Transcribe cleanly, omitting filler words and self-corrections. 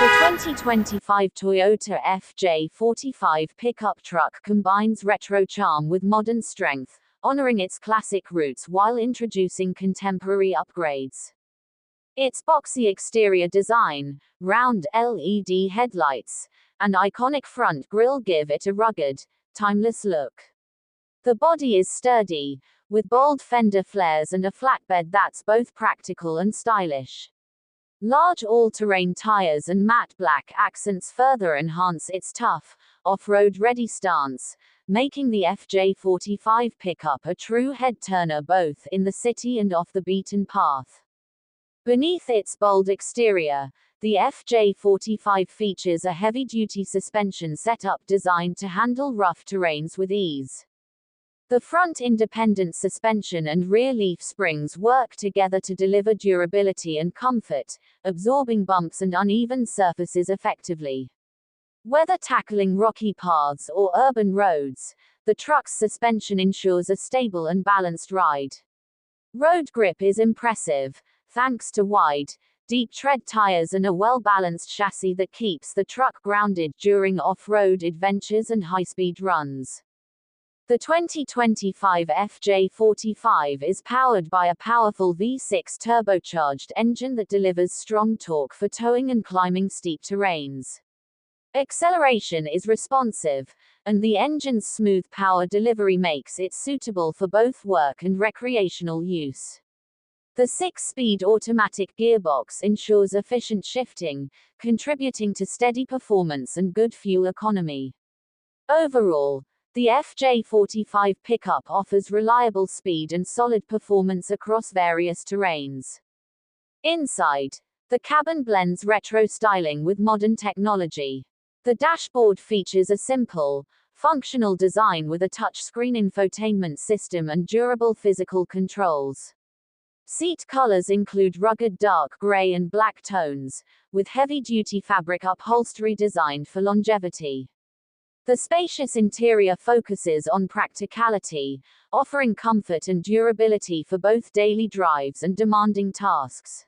The 2025 Toyota FJ45 pickup truck combines retro charm with modern strength, honoring its classic roots while introducing contemporary upgrades. Its boxy exterior design, round LED headlights, and iconic front grille give it a rugged, timeless look. The body is sturdy, with bold fender flares and a flatbed that's both practical and stylish. Large all-terrain tires and matte black accents further enhance its tough, off-road ready stance, making the FJ45 pickup a true head-turner both in the city and off the beaten path. Beneath its bold exterior, the FJ45 features a heavy-duty suspension setup designed to handle rough terrains with ease. The front independent suspension and rear leaf springs work together to deliver durability and comfort, absorbing bumps and uneven surfaces effectively. Whether tackling rocky paths or urban roads, the truck's suspension ensures a stable and balanced ride. Road grip is impressive, thanks to wide, deep tread tires and a well-balanced chassis that keeps the truck grounded during off-road adventures and high-speed runs. The 2025 FJ45 is powered by a powerful V6 turbocharged engine that delivers strong torque for towing and climbing steep terrains. Acceleration is responsive, and the engine's smooth power delivery makes it suitable for both work and recreational use. The 6-speed automatic gearbox ensures efficient shifting, contributing to steady performance and good fuel economy. Overall, the FJ45 pickup offers reliable speed and solid performance across various terrains. Inside, the cabin blends retro styling with modern technology. The dashboard features a simple, functional design with a touchscreen infotainment system and durable physical controls. Seat colors include rugged dark gray and black tones, with heavy-duty fabric upholstery designed for longevity. The spacious interior focuses on practicality, offering comfort and durability for both daily drives and demanding tasks.